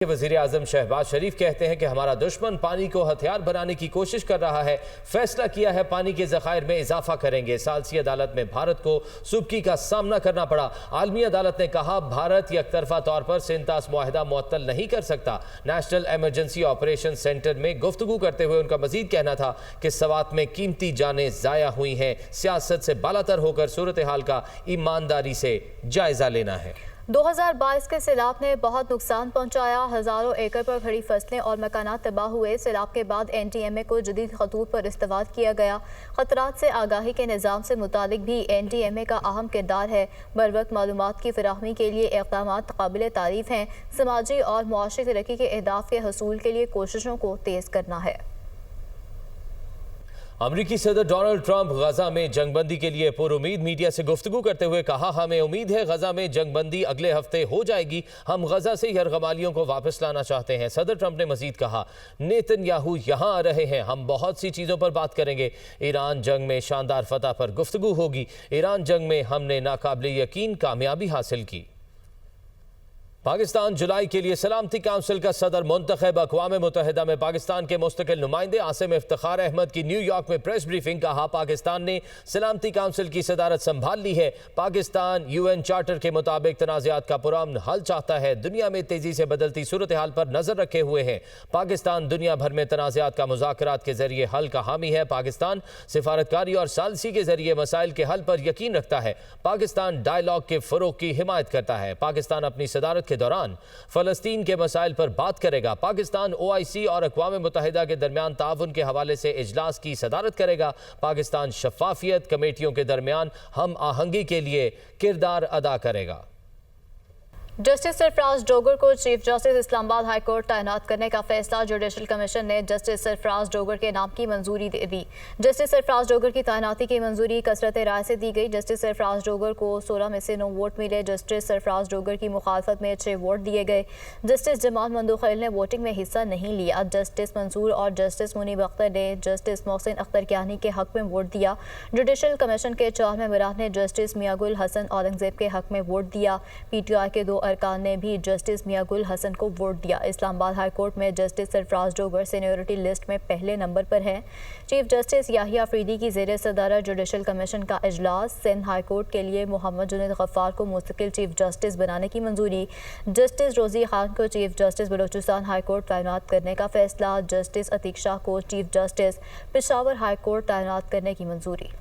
वज़ीर आज़म शहबाज शरीफ कहते हैं कि हमारा दुश्मन पानी को हथियार बनाने की कोशिश कर रहा है। फैसला किया है पानी के ज़खायर में इजाफा करेंगे। सालसी अदालत में भारत को सुबकी का सामना करना पड़ा। आलमी अदालत ने कहा भारत यकतरफा तौर पर सिंतास मुआहदा मुअत्तल नहीं कर सकता। नेशनल एमरजेंसी ऑपरेशन सेंटर में गुफ्तगू करते हुए उनका मजीद कहना था कि सवात में कीमती जानें ज़ाया हुई हैं। सियासत से बालातर होकर सूरत हाल का ईमानदारी से जायज़ा लेना है। 2022 के सैलाब ने बहुत नुकसान पहुंचाया। हज़ारों एकड़ पर खड़ी फसलें और मकानात तबाह हुए। सैलाब के बाद NTMA को जदीद खतूत पर इस्तवाद किया गया। खतरात से आगाही के निज़ाम से मुतालिक भी NTMA का अहम किरदार है। बरवक्त मालूमात की फराहमी के लिए इक़दामात काबिल तारीफ़ हैं। समाजी और मुआशी तरक्की के अहदाफ के हसूल के लिए कोशिशों को तेज़ करना है। अमरीकी सदर डोनाल्ड ट्रंप गजा में जंगबंदी के लिए पुरुमीद मीडिया से गुफ्तगू करते हुए कहा, हमें उम्मीद है गजा में जंगबंदी अगले हफ्ते हो जाएगी। हम गजा से यरगमालियों को वापस लाना चाहते हैं। सदर ट्रंप ने मजीद कहा, नेतन्याहू यहाँ आ रहे हैं, हम बहुत सी चीज़ों पर बात करेंगे। ईरान जंग में शानदार फतह पर गुफ्तगू होगी। ईरान जंग में हमने नाकाबिल यकीन कामयाबी हासिल की। पाकिस्तान जुलाई के लिए सलामती काउंसिल का सदर मुंतखब। अक़वाम मुत्तहिदा में पाकिस्तान के मुस्तकिल नुमाइंदे आसिम इफ्तिखार अहमद की न्यूयॉर्क में प्रेस ब्रीफिंग। कहा, पाकिस्तान ने सलामती काउंसिल की सदारत संभाल ली है। पाकिस्तान UN चार्टर के मुताबिक तनाज़ात का पुरअमन हल चाहता है। दुनिया में तेज़ी से बदलती सूरत हाल पर नज़र रखे हुए हैं। पाकिस्तान दुनिया भर में तनाज़ात का मुज़ाकरात के ज़रिए हल का हामी है। पाकिस्तान सिफारतकारी और सालसी के ज़रिए मसाइल के हल पर यकीन रखता है। पाकिस्तान डायलॉग के फ़रोग़ की हिमायत करता है। पाकिस्तान अपनी सदारत के दौरान फ़लस्तीन के मसाइल पर बात करेगा। पाकिस्तान OIC और अक़वाम मुत्तहिदा के दरमियान ताउन के हवाले से इजलास की सदारत करेगा। पाकिस्तान शफ़ाफ़ियत कमेटियों के दरमियान हम आहंगी के लिए किरदार अदा करेगा। जस्टिस सरफराज डोगर को chief justice Islamabad high court तैनात करने का फैसला। जुडिशल कमीशन ने जस्टिस सरफराज डोगर के नाम की मंजूरी दे दी। जस्टिस सरफराज डोगर की तैनाती की मंजूरी कसरत राय से दी गई। जस्टिस सरफराज डोगर को 16 में से 9 वोट मिले। जस्टिस सरफराज डोगर की मुखालफत में 6 वोट दिए गए। जस्टिस जमाल मंदोखैल ने वोटिंग में हिस्सा नहीं लिया। जस्टिस मंसूर और जस्टिस मुनीब अख्तर ने जस्टिस मोहसिन अख्तर कियानी के हक में वोट दिया। जुडिशल कमीशन के 4 मेंबरान ने जस्टिस मियागुल हसन औरंगजेब के हक में वोट दिया। PTI के 2 अरकान ने भी जस्टिस मियागुल हसन को वोट दिया। इस्लामाबाद हाई कोर्ट में justice Sarfraz Dogar seniority list में पहले नंबर पर है। चीफ जस्टिस याहिया अफरीदी की ज़ेर सदारत जुडिशल कमीशन का इजलास। सिंध हाई कोर्ट के लिए मोहम्मद जुनैद गफ्फार को मुस्तकिल चीफ जस्टिस बनाने की मंजूरी। जस्टिस रोजी खान को chief justice Balochistan high court तैनात करने का फैसला। जस्टिस अतीक शाह को chief justice Peshawar high court तैनात करने की मंजूरी।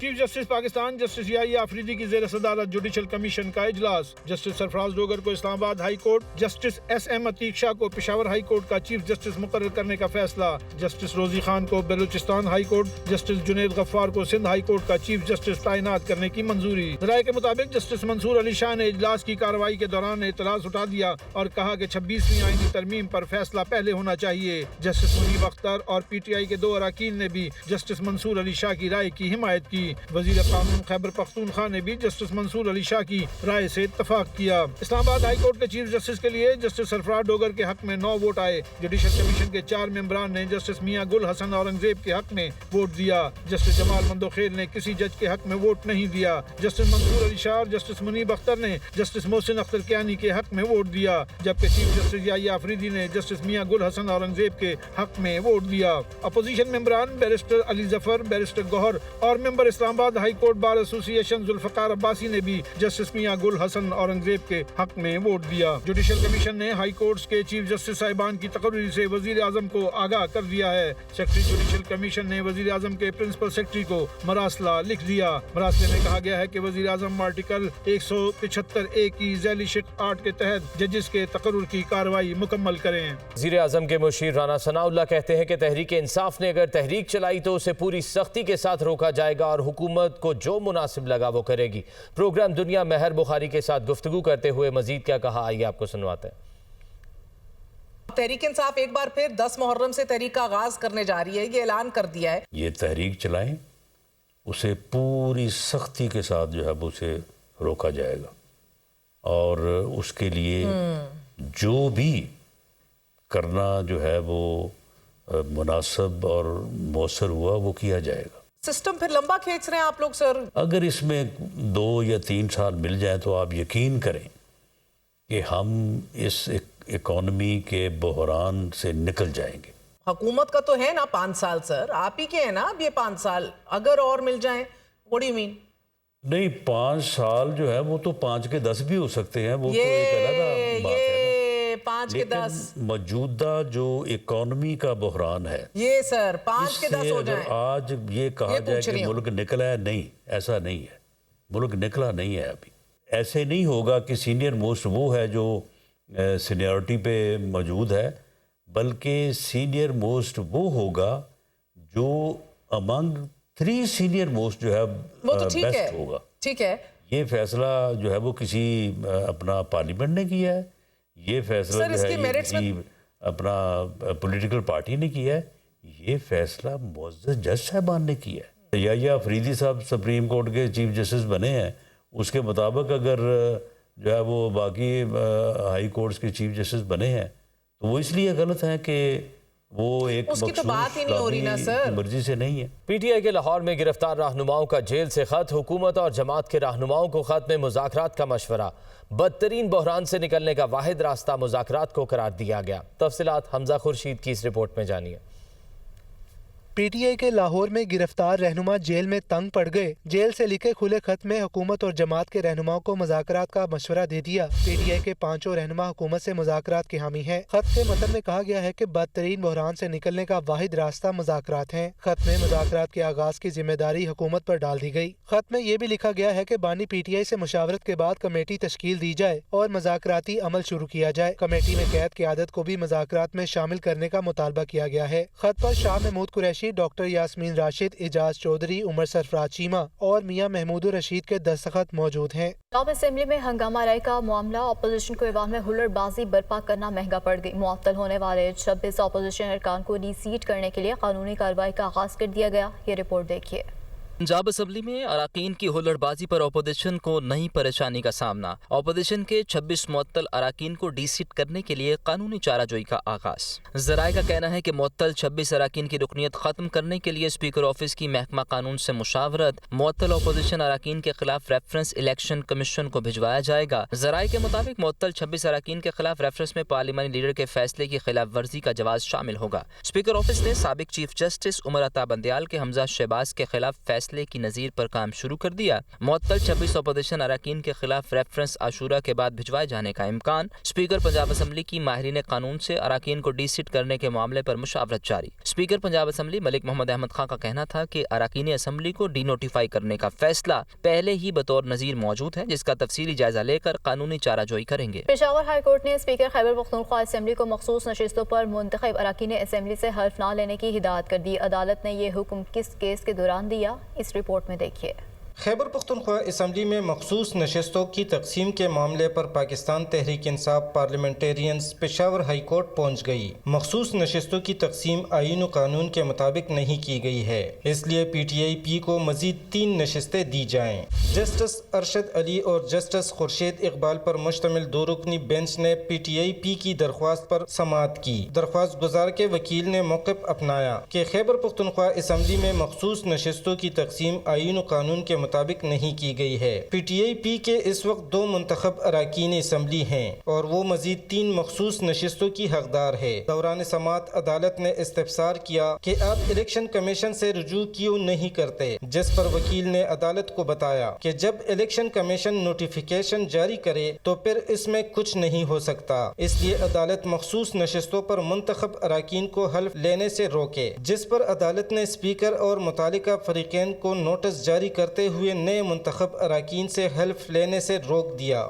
Chief justice Pakistan justice Yahya Afridi की ज़ेर सदारत जुडिशल कमीशन का इजलास। जस्टिस सरफराज डोगर को Islamabad high court, justice SM Ateeq Shah को पेशावर हाई कोर्ट का चीफ जस्टिस मुकर्रर करने का फैसला। जस्टिस रोजी खान को Balochistan high court, justice Junaid Ghaffar को सिंध हाई कोर्ट का चीफ जस्टिस तैनात करने की मंजूरी। राय के मुताबिक जस्टिस मंसूर अली शाह ने इजलास की कार्रवाई के दौरान एतराज उठा दिया और कहा कि 26वीं आईनी तरमीम पर फैसला पहले होना चाहिए। जस्टिस मुनीब अख्तर और PTI के 2 अरकान ने भी जस्टिस मंसूर अली शाह की राय की हिमायत की। वजीर कानून खैबर पख्तूनख्वा ने भी जस्टिस मंसूर अली शाह की राय से इत्तफाक किया। इस्लामाबाद हाई कोर्ट के चीफ जस्टिस के लिए जस्टिस सरफराज डोगर के हक में 9 वोट आए। जुडिशल कमीशन के 4 मेंबरान ने जस्टिस मियां गुल हसन औरंगजेब के हक में वोट दिया। जस्टिस जमाल मंदोखेल ने किसी जज के हक में वोट नहीं दिया। जस्टिस मंसूर अली शाह और जस्टिस मुनीब अख्तर ने जस्टिस मोहसिन अख्तर कियानी के हक में वोट दिया, जबकि चीफ जस्टिस याहिया अफरीदी ने जस्टिस मियां गुल हसन औरंगजेब के हक में वोट दिया। अपोजिशन मेंबरान बैरिस्टर अली जफर, बैरिस्टर गौहर और member Islamabad high court bar association Zulfikar Abbasi ने भी जस्टिस मियां गुल हसन औरंगजेब के हक में वोट दिया। जुडिशल कमीशन ने हाई कोर्ट्स के चीफ जस्टिस साहिबान की तकर्री से वजीर आजम को आगाह कर दिया है। सेक्रेटरी जुडिशल कमीशन ने वजीर आजम के प्रिंसिपल सेक्रेटरी को मरासला लिख दिया। मरासले में कहा गया है कि वजीर आजम आर्टिकल 175A की झैली शिक 8 के तहत जजेस के तकर्रुर की कार्रवाई मुकम्मल करें। वज़ीर आज़म के मुशीर राना सनाउल्लाह कहते हैं कि तहरीक इंसाफ ने अगर तहरीक चलाई तो उसे पूरी सख्ती के साथ रोका जाएगा और हुकूमत को जो मुनासिब लगा वो करेगी। प्रोग्राम दुनिया मेहर बुखारी के साथ गुफ्तगू करते हुए मजीद क्या कहा, आइए आपको सुनवाते हैं। तहरीक इंसाफ एक बार फिर 10 मुहर्रम से तहरीक का आगाज करने जा रही है, ये ऐलान कर दिया है। ये तहरीक चलाएं, उसे पूरी सख्ती के साथ जो है उसे रोका जाएगा और उसके लिए जो भी करना जो है वो मुनासिब और मौसर हुआ वो किया जाएगा। सिस्टम फिर लंबा खींच रहे हैं आप लोग सर। अगर इसमें 2 या 3 साल मिल जाए तो आप यकीन करें کہ ہم اس اکانومی کے بحران سے نکل جائیں گے. حکومت کا تو ہے نا 5 سال سر, آپ ہی کے ہیں نا اب یہ 5 سال, اگر اور مل جائیں what do you mean؟ نہیں 5 سال جو ہے وہ تو 5 کے 10 بھی ہو سکتے ہیں, وہ تو ایک الگ بات ہے نا. 5 کے 10 موجودہ جو اکانومی کا بحران ہے, یہ سر 5 کے 10 ہو اگر جائیں. آج یہ کہا جائے کہ ملک نکلا ہے, نہیں ایسا نہیں ہے, ملک نکلا نہیں ہے ابھی. ایسے نہیں ہوگا کہ سینئر موسٹ وہ ہے جو سینیورٹی پہ موجود ہے, بلکہ سینئر موسٹ وہ ہوگا جو امنگ 3 سینئر موسٹ جو ہے بیسٹ ہوگا. ٹھیک ہے, یہ فیصلہ جو ہے وہ کسی اپنا پارلیمنٹ نے کیا ہے, یہ فیصلہ جو ہے یہ کسی اپنا پولیٹیکل پارٹی نے کیا ہے, یہ فیصلہ معزز جج صاحبان نے کیا ہے. یا افریدی صاحب سپریم کورٹ کے چیف جسٹس بنے ہیں, اس کے مطابق اگر جو ہے وہ باقی ہائی کورٹس کے چیف جسٹس بنے ہیں تو وہ اس لیے غلط ہیں کہ وہ ایک مخصوص مرضی سے نہیں ہے. پی ٹی آئی کے لاہور میں گرفتار رہنماؤں کا جیل سے خط, حکومت اور جماعت کے رہنماؤں کو خط میں مذاکرات کا مشورہ. بدترین بحران سے نکلنے کا واحد راستہ مذاکرات کو قرار دیا گیا. تفصیلات حمزہ خورشید کی اس رپورٹ میں جانیے. پی ٹی آئی کے لاہور میں گرفتار رہنما جیل میں تنگ پڑ گئے. جیل سے لکھے کھلے خط میں حکومت اور جماعت کے رہنماؤں کو مذاکرات کا مشورہ دے دیا. پی ٹی آئی کے 5 رہنما حکومت سے مذاکرات کے حامی ہیں. خط کے متن میں کہا گیا ہے کہ بدترین بحران سے نکلنے کا واحد راستہ مذاکرات ہیں. خط میں مذاکرات کے آغاز کی ذمہ داری حکومت پر ڈال دی گئی. خط میں یہ بھی لکھا گیا ہے کہ بانی پی ٹی آئی سے مشاورت کے بعد کمیٹی تشکیل دی جائے اور مذاکراتی عمل شروع کیا جائے. کمیٹی میں قید قیادت کو بھی مذاکرات میں شامل کرنے کا مطالبہ کیا گیا ہے. خط پر شاہ محمود قریشی, ڈاکٹر یاسمین راشد, اعجاز چودھری, عمر سرفراز چیمہ اور میاں محمود الرشید کے دستخط موجود ہیں. ناب اسمبلی میں ہنگامہ رائی کا معاملہ, اپوزیشن کو ایوان میں ہلڑ بازی برپا کرنا مہنگا پڑ گئی. معطل ہونے والے 26 اپوزیشن ارکان کو ری سیٹ کرنے کے لیے قانونی کارروائی کا آغاز کر دیا گیا. یہ رپورٹ دیکھیے. پنجاب اسمبلی میں اراکین کی ہلڑ بازی پر اپوزیشن کو نئی پریشانی کا سامنا. اپوزیشن کے 26 معطل اراکین کو ڈی سیٹ کرنے کے لیے قانونی چارہ جوئی کا آغاز. ذرائع کا کہنا ہے کہ معطل 26 اراکین کی رکنیت ختم کرنے کے لیے اسپیکر آفس کی محکمہ قانون سے مشاورت معطل اپوزیشن اراکین کے خلاف ریفرنس الیکشن کمیشن کو بھجوایا جائے گا. ذرائع کے مطابق معطل 26 اراکین کے خلاف ریفرنس میں پارلیمانی لیڈر کے فیصلے کی خلاف ورزی کا جواز شامل ہوگا. اسپیکر آفس نے سابق چیف جسٹس عمر عطا بندیال کے حمزہ شہباز کے خلاف فیصلے کی نظیر پر کام شروع کر دیا. معطل 26 اپوزیشن اراکین کے خلاف ریفرنس عاشورہ کے بعد بھجوائے جانے کا امکان. اسپیکر پنجاب اسمبلی کی ماہرین قانون سے اراکین کو ڈی سیٹ کرنے کے معاملے پر مشاورت جاری. اسپیکر پنجاب اسمبلی ملک محمد احمد خان کا کہنا تھا کہ اراکین اسمبلی کو ڈی نوٹیفائی کرنے کا فیصلہ پہلے ہی بطور نظیر موجود ہے, جس کا تفصیلی جائزہ لے کر قانونی چارہ جوئی کریں گے. پشاور ہائی کورٹ نے اسپیکر خیبر پختونخوا اسمبلی کو مخصوص نشستوں پر منتخب اراکین اسمبلی سے حلف نہ لینے کی ہدایت کر دی. عدالت نے یہ حکم کس کیس کے دوران دیا, اس رپورٹ میں دیکھیے. خیبر پختونخوا اسمبلی میں مخصوص نشستوں کی تقسیم کے معاملے پر Pakistan Tehreek Insaf parliamentarians Peshawar high court پہنچ گئی. مخصوص نشستوں کی تقسیم آئین و قانون کے مطابق نہیں کی گئی ہے, اس لیے پی ٹی آئی پی کو مزید 3 نشستیں دی جائیں. جسٹس ارشد علی اور جسٹس خورشید اقبال پر مشتمل 2 رکنی بینچ نے پی ٹی آئی پی کی درخواست پر سماعت کی. درخواست گزار کے وکیل نے موقف اپنایا کہ خیبر پختونخوا اسمبلی میں مخصوص نشستوں کی تقسیم آئین و قانون کے مطابق نہیں کی گئی ہے. پی ٹی آئی پی کے اس وقت 2 منتخب اراکین اسمبلی ہیں اور وہ مزید 3 مخصوص نشستوں کی حقدار ہے. دوران سماعت عدالت نے استفسار کیا کہ آپ الیکشن کمیشن سے رجوع کیوں نہیں کرتے, جس پر وکیل نے عدالت کو بتایا کہ جب الیکشن کمیشن نوٹیفیکیشن جاری کرے تو پھر اس میں کچھ نہیں ہو سکتا. اس لیے عدالت مخصوص نشستوں پر منتخب اراکین کو حلف لینے سے روکے, جس پر عدالت نے اسپیکر اور متعلقہ فریقین کو نوٹس جاری کرتے ہوئے نئے منتخب اراکین سے حلف لینے سے روک دیا.